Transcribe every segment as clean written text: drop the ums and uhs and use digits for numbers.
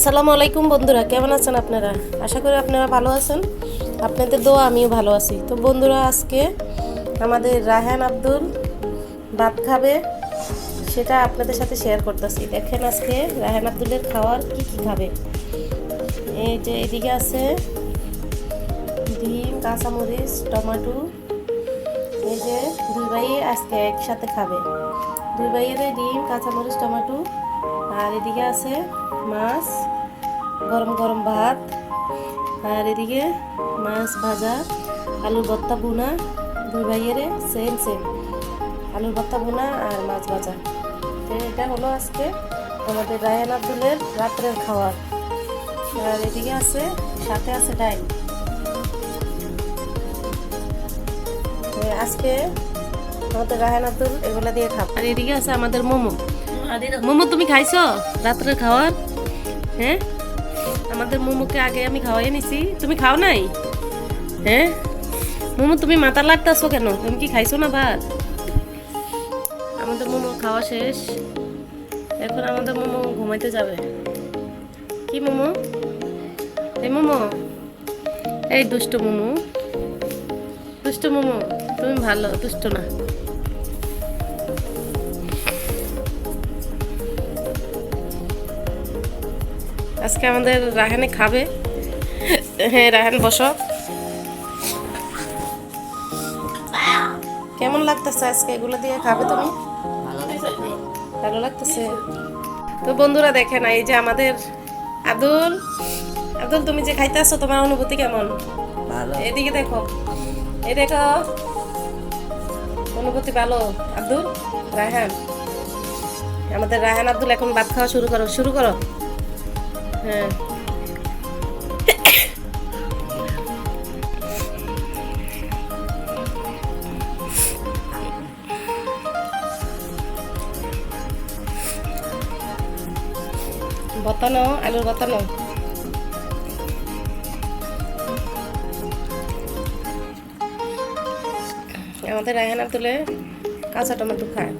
আসসালামু আলাইকুম বন্ধুরা, কেমন আছেন আপনারা? আশা করি আপনারা ভালো আছেন। আপনাদের দোয়া আমিও ভালো আছি। তো বন্ধুরা, আজকে আমাদের রায়হান আব্দুল ভাত খাবে, সেটা আপনাদের সাথে শেয়ার করতেছি। দেখেন আজকে রায়হান আব্দুলের খাওয়ার কি কি খাবে। এই যে এদিকে আছে ডিম, কাঁচামরিচ, টমেটো। এই যে দুই ভাই আজকে একসাথে খাবে। দুই ভাইয়ের ডিম, কাঁচামরিচ, টমেটো। আর এদিকে আছে মাছ, গরম গরম ভাত। আর এদিকে মাছ ভাজা, আলুর ভর্তা ভুনা। দুই ভাইয়ের সেম সেম আলুর ভর্তা ভুনা আর মাছ ভাজা। তো এটা হলো আজকে আমাদের রায়হান আব্দুলের রাত্রের খাবার। আর এদিকে আছে, সাথে আছে ডাল। আজকে আমাদের রায়হান আব্দুল এগুলা দিয়ে খাব। আর এদিকে আছে আমাদের মোমো। মোমো তুমি খাইছো রাত্রের খাবার? হ্যাঁ, আমাদের মোমোকে আগে আমি খাওয়াই নিছি, তুমি খাও নাই? হ্যাঁ মোমো, তুমি মাথা লাগতেছো কেন? তুমি কি খাইছো না ভাত? আমাদের মোমো খাওয়া শেষ, এখন আমাদের মোমো ঘুমাইতে যাবে। কি মোমো? এই মোমো, এই দুষ্ট মোমো, দুষ্ট মোমো, তুমি ভালো, দুষ্ট না। আজকে আমাদের রায়হানে খাবে। হ্যাঁ রায়হান, বসো। কেমন লাগতেছে আজকে এগুলো দিয়ে খাবে তুমি? ভালো লাগতেছে। তো বন্ধুরা দেখেন, এই যে আমাদের আব্দুল। আব্দুল, তুমি যে খাইতেছো, তোমার অনুভূতি কেমন? এদিকে দেখো, এই দেখো, অনুভূতি ভালো? আব্দুল, রায়হান, আমাদের রায়হান আব্দুল এখন ভাত খাওয়া শুরু করো, শুরু করো। হ্যাঁ, বতানো, আলুর বতানো। আমাদের রায়হান আব্দুলে কাঁচা টমেটো খায়।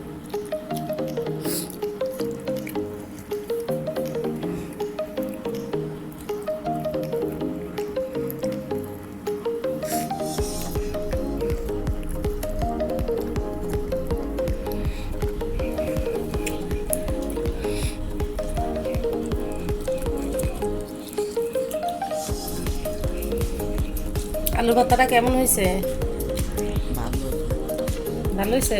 আলু ভর্তাটা কেমন হয়েছে? ভালো হয়েছে।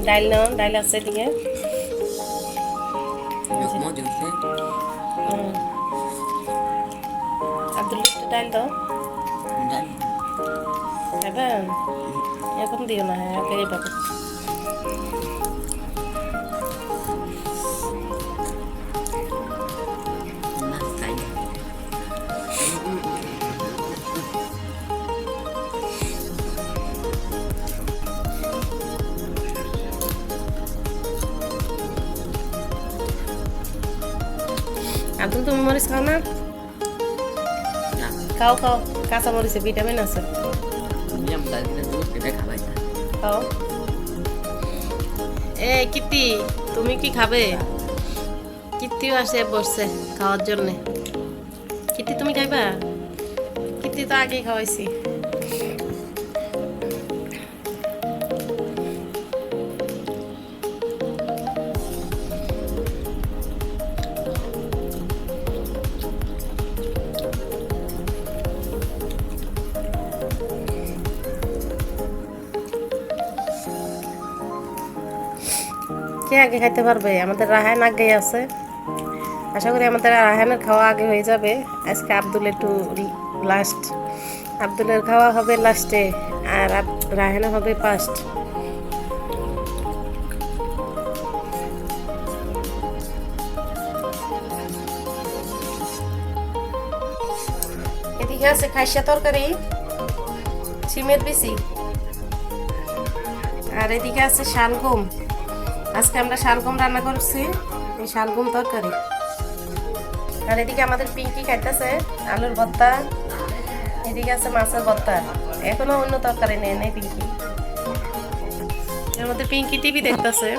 ডাইল নাও, ডাইল আছে এদিকে। আব্দুল, একটু ডাইল দাও। খাবেন? এখন দিও না, হ্যাঁ ওকে পাবো। আব্দুল, তুমি মরিচ খাও না? খাও খাও, কাঁচা মরিচে ভিটামিন আছে, খাও। এ কীর্তি, তুমি কি খাবে? কীর্তিও আসে বসছে খাওয়ার জন্য। কীর্তি, তুমি খাইবা? কীর্তি তো আগেই খাওয়াইছি। কে আগে খাইতে পারবে? আমাদের রায়হান আগে আছে। আশা করি আমাদের রায়হানের খাওয়া আগে হয়ে যাবে। আজকে আব্দুল একটু লাস্ট, আব্দুলের খাওয়া হবে লাস্টে, আর রায়হানের হবে ফার্স্ট। এদিকে আছে খাইসা তরকারি, সিমের বেশি। আর এদিকে আছে শালগম। আজকে আমরা শালগম রান্না করছি, এই শালগম তরকারি। আর এদিকে আমাদের পিঙ্কি খাইতেছে আলুর ভর্তা। এদিকে আছে মাছের ভর্তা। এখনো অন্য তরকারি নেই নাই পিঙ্কি। এর মধ্যে পিঙ্কি টিভি দেখতেছে।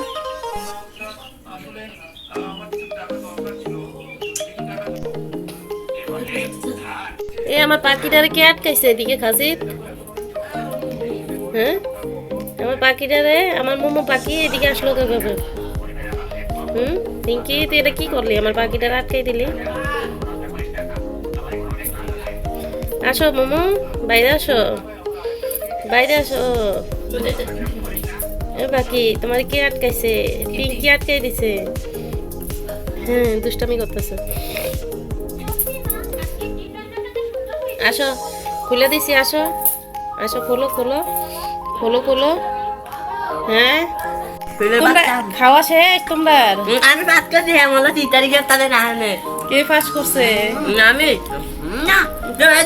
এ আমার পাখিটারে কে আটকাইছে এদিকে খাসির? হ্যাঁ, আমার পাখিটারে, আমার মোমো পাখি এদিকে আসলো কিভাবে? পিঙ্কি তুই এটা কি করলি? আমার পাখিটারে আটকাই দিলি। আসো মোমো, বাইরে আসো, বাইরে আসো। এ বাকি তোমার কে আটকাইছে? পিঙ্কি আটকাই দিছে। হ্যাঁ, দুষ্টামি করতেছে। আসো, খুলে দিছি, আসো আসো, খোলো খোলো খোলো খোলো। হ্যাঁ, খাওয়া শেষ তোমার? আমি পাস করছি, আমার 3 তারিখে তাদের না হলে কে ফাঁস করছে? আমি না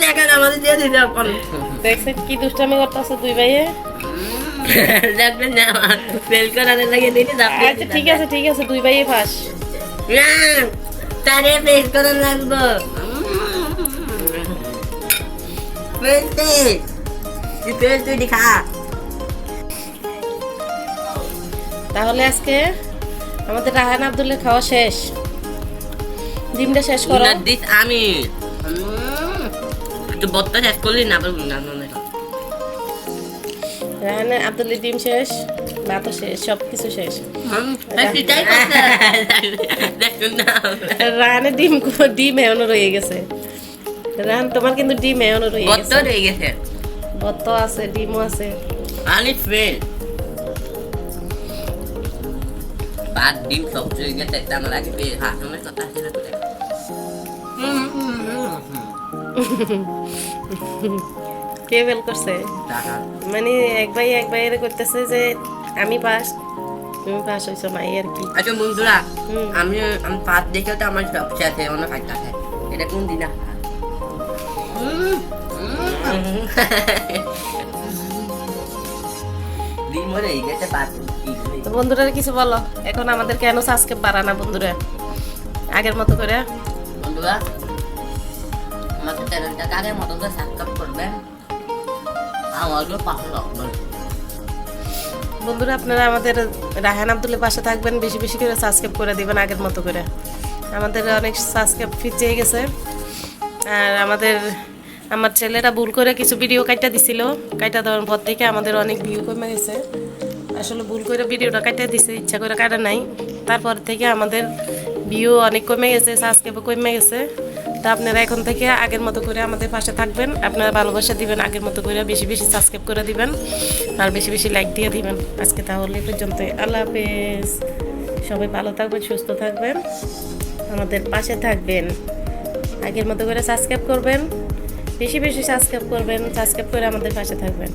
দেখেন আমাদের দিয়ে দিতে দেখছে কি দুষ্টামি করতেছে দুই ভাইয়ে। দেখবেন না ফেল করার লাগে দিতে আচ্ছা ঠিক আছে ঠিক আছে, দুই ভাইয়ে ফাঁস। না তারে ফেল করার লাগবো ফেলতে তুই ফেল তুই দেখা। তাহলে আজকে আমাদের রাহান আব্দুলের খাওয়া শেষ। ডিমটা শেষ করো। না দিস আমি তুই বত্তা শেষ করলি না আবার না না রাহান আব্দুলের ডিম শেষ, ভাতও শেষ, সব কিছু শেষ। রাহানের ডিম এখনো রয়ে গেছে। রাহান তোমার কিন্তু ডিম এখনো রয়ে গেছে। বত্ত আছে, ডিমও আছে। আমি ফেল ভাত ডিম সব চলে গেছে, আমার আগে হাসনের কথা আছে না তোদের। কে ফেল করছে? মানে এক ভাইয়ের করতেছে যে আমি পাস, তুমি পাস হইছো না, এই আর কি। আচ্ছা বন্ধুরা, আমি ভাত দেখেও তো আমার সব সাথে অন্য খাইতে আছে। এটা কোন দিন ডিম হলে এই গেছে ভাত। তো বন্ধুরা কিছু বলো, এখন আমাদের কেন সাবস্ক্রাইব বাড়া না বন্ধুরা আগের মতো করে? বন্ধুরা আমাদের চ্যানেলটাকে আগের মতো করে সাবস্ক্রাইব করবেন, আমারও পাশে রাখবেন। বন্ধুরা আপনারা আমাদের রাহান আব্দুলের পাশে থাকবেন, বেশি বেশি করে সাবস্ক্রাইব করে দিবেন আগের মতো করে। আমাদের অনেক সাবস্ক্রাইব ফিরে গেছে। আর আমার ছেলেটা ভুল করে কিছু ভিডিও কাটা দিছিল, কাটা দেওয়ার পর থেকে আমাদের অনেক ভিউ কমে গেছে। আসলে ভুল করে ভিডিওটা কাটা দিছে, ইচ্ছা করে কাটা নাই। তারপর থেকে আমাদের ভিউ অনেক কমে গেছে, সাবস্ক্রাইবও কমে গেছে। তো আপনারা এখন থেকে আগের মতো করে আমাদের পাশে থাকবেন, আপনারা ভালোবাসা দিবেন, আগের মতো করে বেশি বেশি সাবস্ক্রাইব করে দিবেন, আর বেশি বেশি লাইক দিয়ে দিবেন। আজকে তাহলে এই পর্যন্তই, আল্লাহ হাফেজ। সবাই ভালো থাকবেন, সুস্থ থাকবেন, আমাদের পাশে থাকবেন, আগের মতো করে সাবস্ক্রাইব করবেন, বেশি বেশি সাবস্ক্রাইব করবেন, সাবস্ক্রাইব করে আমাদের পাশে থাকবেন।